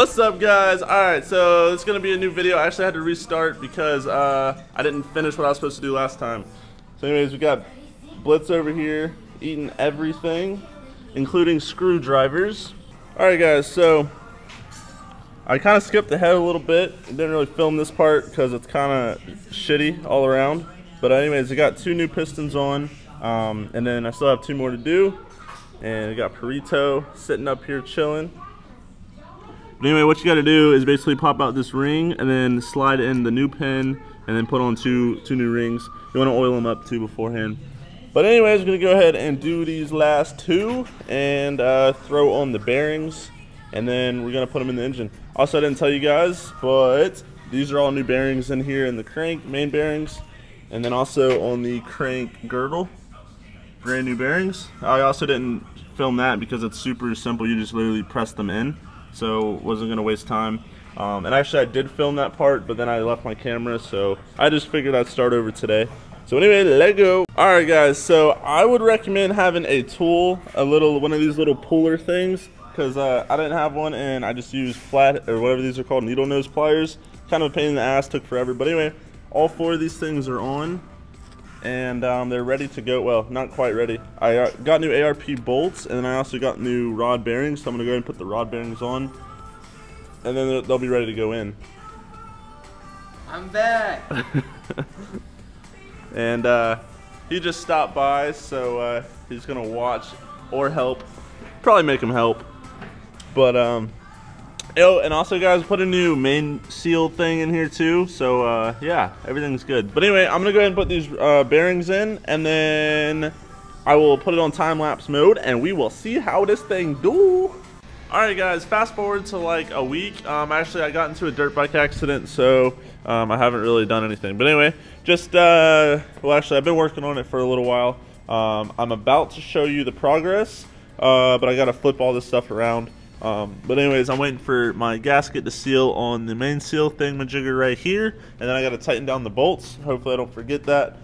What's up, guys? Alright, so it's gonna be a new video. I actually had to restart because I didn't finish what I was supposed to do last time. So anyways, we got Blitz over here eating everything, including screwdrivers. Alright guys, so I kind of skipped ahead a little bit. Didn't really film this part because it's kind of shitty all around. But anyways, I got 2 new pistons on, and then I still have 2 more to do. And we got Perito sitting up here chilling. But anyway, what you got to do is basically pop out this ring and then slide in the new pin and then put on two new rings. You want to oil them up too beforehand. But anyways, we're going to go ahead and do these last 2 and throw on the bearings, and then we're going to put them in the engine. Also, I didn't tell you guys, but these are all new bearings in here in the crank, main bearings, and then also on the crank girdle, brand new bearings. I also didn't film that because it's super simple. You just literally press them in. So wasn't gonna waste time. And actually I did film that part, but then I left my camera, so I just figured I'd start over today. So anyway, let's go. Alright guys, so I would recommend having a tool, one of these little puller things, because I didn't have one and I just used flat, or whatever these are called, needle nose pliers. Kind of a pain in the ass, took forever. But anyway, all 4 of these things are on, and they're ready to go. Well, not quite ready. I got new ARP bolts, and then I also got new rod bearings, so I'm gonna go ahead and put the rod bearings on, and then they'll be ready to go in. I'm back. And he just stopped by, so he's gonna watch or help. Probably make him help. But oh, and also guys, put a new main seal thing in here too, so yeah, everything's good. But anyway, I'm gonna go ahead and put these bearings in, and then I will put it on time-lapse mode, and we will see how this thing do. Alright guys, fast forward to like a week. Actually, I got into a dirt bike accident, so I haven't really done anything. But anyway, just well, actually I've been working on it for a little while. I'm about to show you the progress, but I gotta flip all this stuff around. But anyways, I'm waiting for my gasket to seal on the main seal thingamajigger right here, and then I got to tighten down the bolts. Hopefully I don't forget that.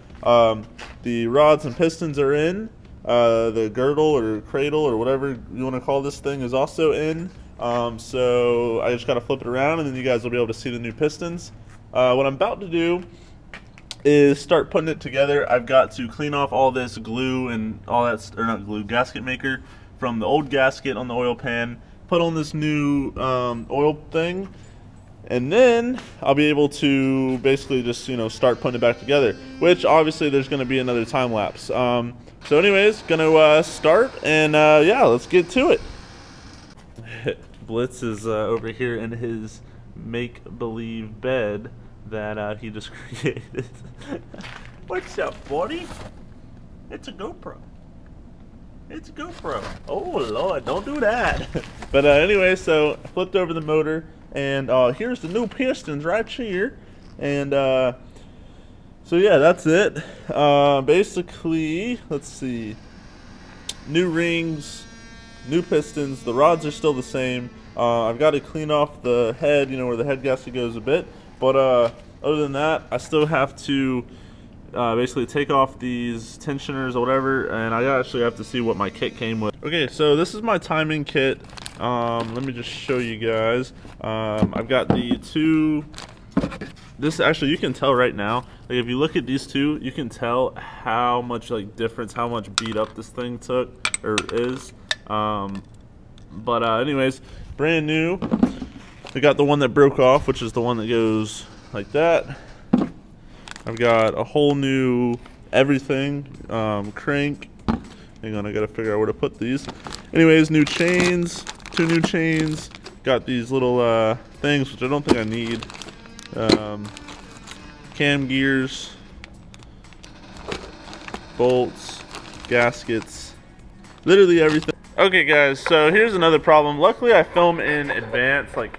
The rods and pistons are in. The girdle or cradle or whatever you want to call this thing is also in. So I just got to flip it around, and then you guys will be able to see the new pistons. What I'm about to do is start putting it together. I've got to clean off all this glue and all that, or not glue, gasket maker from the old gasket on the oil pan. Put on this new oil thing, and then I'll be able to basically just, start putting it back together, which obviously there's going to be another time lapse. So anyways, gonna start, and yeah, let's get to it. Blitz is over here in his make-believe bed that he just created. What's up, buddy? It's a GoPro. It's a GoPro. Oh Lord, don't do that. But anyway, so I flipped over the motor, and here's the new pistons right here. And so yeah, that's it. Basically, let's see. New rings, new pistons. The rods are still the same. I've got to clean off the head, where the head gasket goes a bit. But other than that, I still have to basically take off these tensioners or whatever, and I actually have to see what my kit came with. Okay, so this is my timing kit. Let me just show you guys. I've got the 2. This actually, you can tell right now, like if you look at these 2, you can tell how much difference, how much beat up this thing took or is. But anyways, brand new. We got the one that broke off, which is the one that goes like that. I've got a whole new everything, crank. Hang on, I gotta figure out where to put these. Anyways, new chains, 2 new chains. Got these little things, which I don't think I need. Cam gears, bolts, gaskets, literally everything. Okay guys, so here's another problem. Luckily I film in advance, a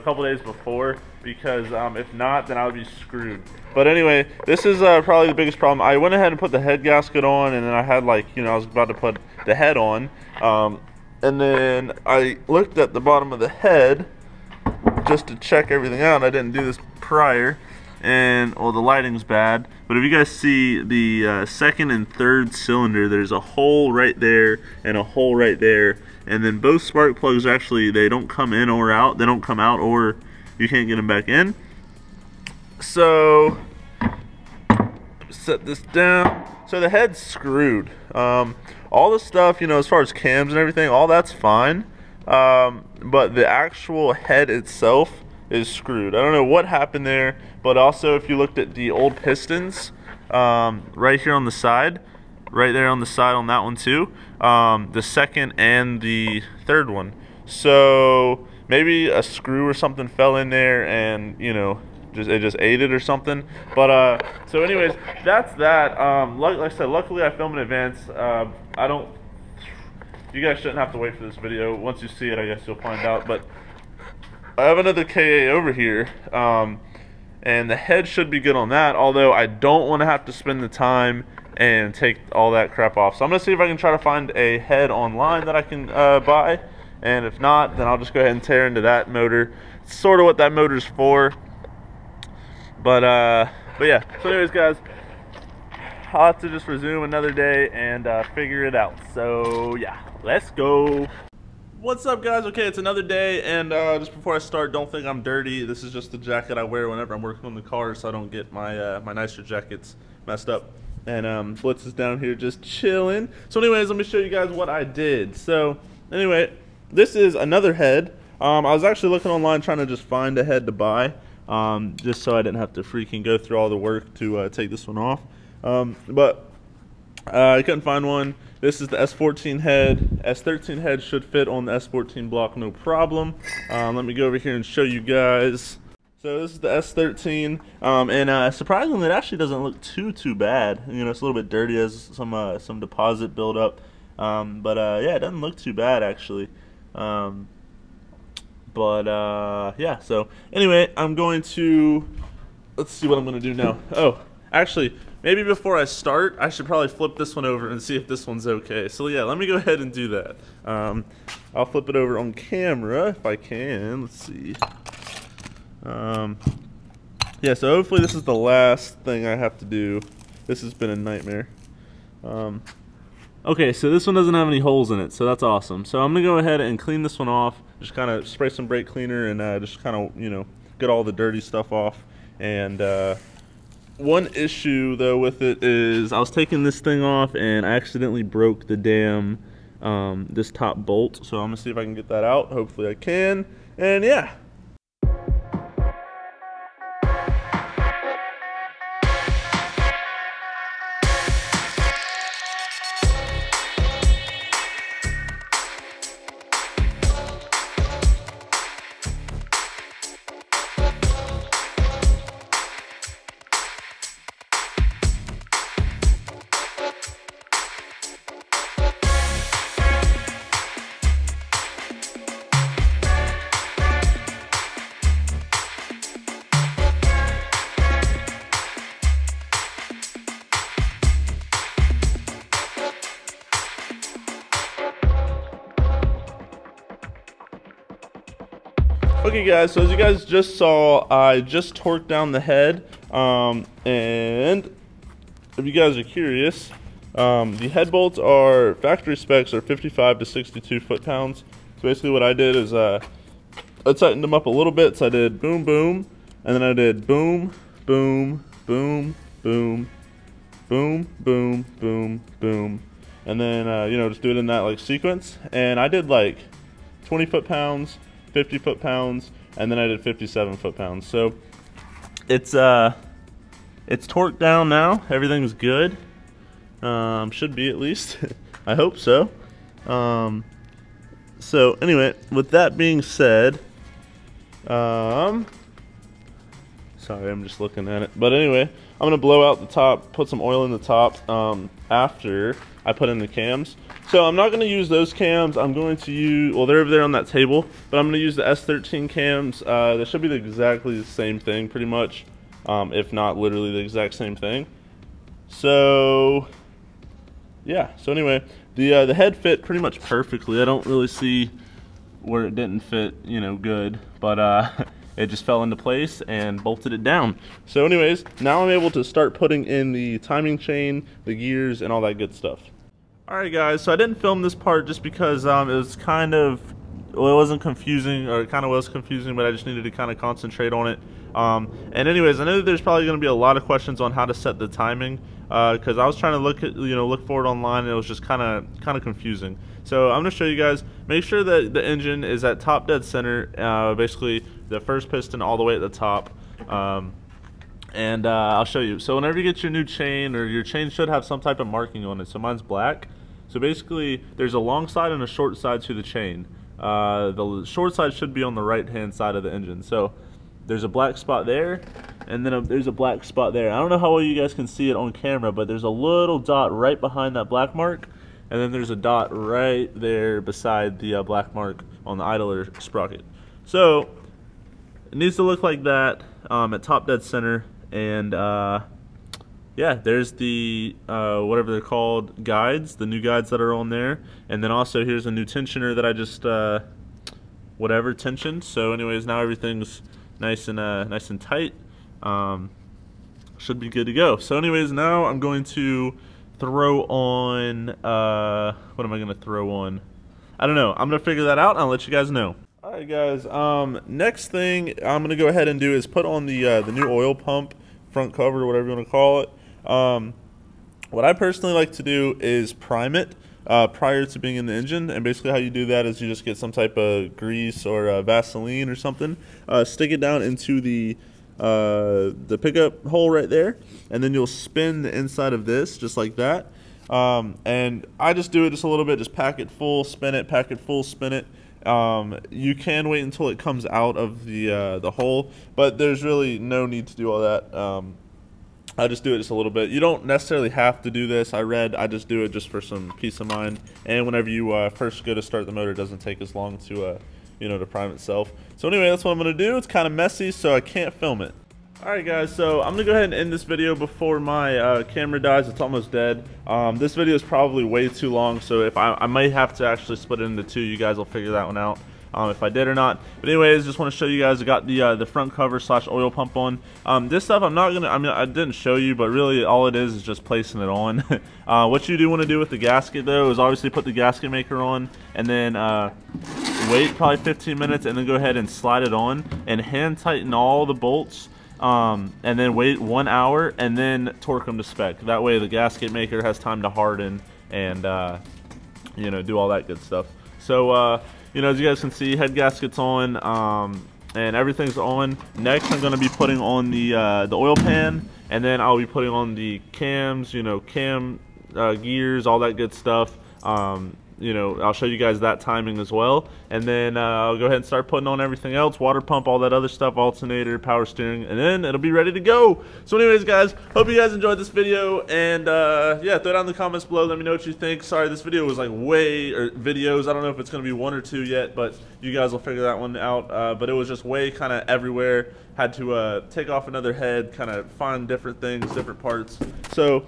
couple days before, because if not, then I would be screwed. But anyway, this is probably the biggest problem. I went ahead and put the head gasket on, and then I had I was about to put the head on, and then I looked at the bottom of the head just to check everything out. I didn't do this prior, and well, the lighting's bad, but if you guys see the second and third cylinder, there's a hole right there and a hole right there, and then both spark plugs actually, they don't come in or out. They don't come out or you can't get them back in. So set this down. So the head's screwed. All the stuff, you know, as far as cams and everything, all that's fine. But the actual head itself is screwed. I don't know what happened there, but also if you looked at the old pistons, right here on the side, right there on the side on that one too, the second and the third one. So maybe a screw or something fell in there and, you know, it just ate it or something. But so anyways, that's that. Like I said, luckily I filmed in advance. You guys shouldn't have to wait for this video. Once you see it, I guess you'll find out. But I have another KA over here, and the head should be good on that, although I don't want to have to spend the time and take all that crap off. So I'm going to see if I can try to find a head online that I can buy, and if not, then I'll just go ahead and tear into that motor. It's sort of what that motor's for. But yeah, so anyways guys, I'll have to just resume another day and figure it out. So yeah, let's go. What's up guys? Okay, it's another day, and just before I start, don't think I'm dirty. This is just the jacket I wear whenever I'm working on the car, so I don't get my my nicer jackets messed up. And Blitz is down here just chilling. So anyways, let me show you guys what I did. So anyway, this is another head. I was actually looking online trying to just find a head to buy, just so I didn't have to freaking go through all the work to take this one off. But I couldn't find one. This is the S14 head. S13 head should fit on the S14 block, no problem. Let me go over here and show you guys. So this is the S13, and surprisingly, it actually doesn't look too bad. You know, it's a little bit dirty, has some deposit buildup, but yeah, it doesn't look too bad actually. Yeah. So anyway, I'm going to, let's see what I'm going to do now. Oh, actually, maybe before I start, I should probably flip this one over and see if this one's okay. So yeah, let me go ahead and do that. I'll flip it over on camera if I can. Let's see. Yeah, so hopefully this is the last thing I have to do. This has been a nightmare. Okay, so this one doesn't have any holes in it, so that's awesome. So I'm gonna go ahead and clean this one off. Just kind of spray some brake cleaner and just kind of, you know, get all the dirty stuff off. And one issue though with it is I was taking this thing off and I accidentally broke the damn this top bolt. So I'm gonna see if I can get that out. Hopefully I can. And yeah. Okay guys, so as you guys just saw, I just torqued down the head, and if you guys are curious, the head bolts are, factory specs are 55 to 62 foot-pounds. So basically what I did is I tightened them up a little bit, so I did boom, boom, and then I did boom, boom, boom, boom, boom, boom, boom, boom, and then, you know, just do it in that like sequence, and I did like 20 foot-pounds, 50 foot-pounds, and then I did 57 foot-pounds. So it's torqued down now. Everything's good. Should be at least. I hope so. So anyway, with that being said, sorry, I'm just looking at it. But anyway, I'm gonna blow out the top, put some oil in the top after I put in the cams. So I'm not going to use those cams. I'm going to use, well, they're over there on that table, but I'm going to use the S13 cams. They should be exactly the same thing pretty much, if not literally the exact same thing. So yeah, so anyway, the head fit pretty much perfectly. I don't really see where it didn't fit, you know, good, but it just fell into place and bolted it down. So anyways, now I'm able to start putting in the timing chain, the gears, and all that good stuff. Alright guys, so I didn't film this part just because it was kind of, well, it wasn't confusing, or it kind of was confusing, but I just needed to kind of concentrate on it. And anyways, I know that there's probably going to be a lot of questions on how to set the timing, because I was trying to look for it online, and it was just kind of confusing. So I'm going to show you guys. Make sure that the engine is at top dead center, basically the first piston all the way at the top. And I'll show you. So whenever you get your new chain, or your chain should have some type of marking on it. So mine's black. So basically, there's a long side and a short side to the chain. The short side should be on the right-hand side of the engine. So there's a black spot there, and then there's a black spot there. I don't know how well you guys can see it on camera, but there's a little dot right behind that black mark, and then there's a dot right there beside the black mark on the idler sprocket. So it needs to look like that at top dead center, and yeah, there's the whatever they're called, guides, the new guides that are on there, and then also here's a new tensioner that I just tensioned. So anyways, now everything's nice and tight. Should be good to go. So anyways, now I'm going to throw on what am I gonna throw on? I don't know. I'm gonna figure that out and I'll let you guys know. Alright guys, next thing I'm gonna go ahead and do is put on the new oil pump front cover, whatever you want to call it. What I personally like to do is prime it prior to being in the engine, and basically how you do that is you just get some type of grease or Vaseline or something, stick it down into the pickup hole right there, and then you'll spin the inside of this just like that. And I just do it just a little bit, just pack it full, spin it, pack it full, spin it. You can wait until it comes out of the hole, but there's really no need to do all that. I just do it just a little bit. You don't necessarily have to do this. I just do it just for some peace of mind. And whenever you first go to start the motor, it doesn't take as long to to prime itself. So anyway, that's what I'm gonna do. It's kind of messy, so I can't film it. Alright guys, so I'm gonna go ahead and end this video before my camera dies. It's almost dead. This video is probably way too long, so if I might have to actually split it into two. You guys will figure that one out, if I did or not. But anyways, just want to show you guys I got the front cover / oil pump on. This stuff I didn't show you, but really all it is just placing it on. What you do want to do with the gasket though is obviously put the gasket maker on, and then wait probably 15 minutes, and then go ahead and slide it on and hand tighten all the bolts. And then wait 1 hour and then torque them to spec. That way the gasket maker has time to harden and do all that good stuff. So as you guys can see, head gasket's on, and everything's on. Next I'm going to be putting on the oil pan, and then I'll be putting on the cams, gears, all that good stuff. I'll show you guys that timing as well, and then I'll go ahead and start putting on everything else, water pump, all that other stuff, alternator, power steering, and then it'll be ready to go. So anyways guys, hope you guys enjoyed this video, and yeah, throw it down in the comments below, let me know what you think. Sorry, this video was like videos, I don't know if it's going to be 1 or 2 yet, but you guys will figure that one out. But it was just way kind of everywhere. Had to take off another head, kind of find different things, different parts. So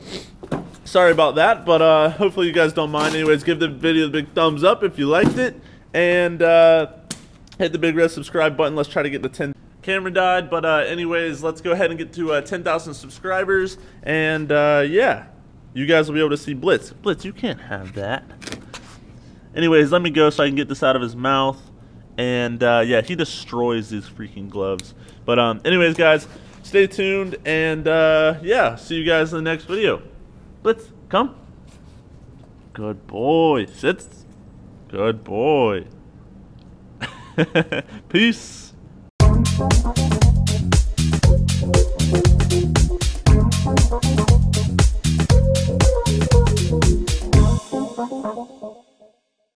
sorry about that, but hopefully you guys don't mind. Anyways, give the video the big thumbs up if you liked it, and hit the big red subscribe button. Let's try to get to 10. Camera died, but anyways, let's go ahead and get to 10,000 subscribers, and yeah, you guys will be able to see Blitz. Blitz, you can't have that. Anyways, let me go so I can get this out of his mouth, and yeah, he destroys these freaking gloves. But anyways guys, stay tuned, and yeah, see you guys in the next video. Blitz, come. Good boy. Sit. Good boy. Peace.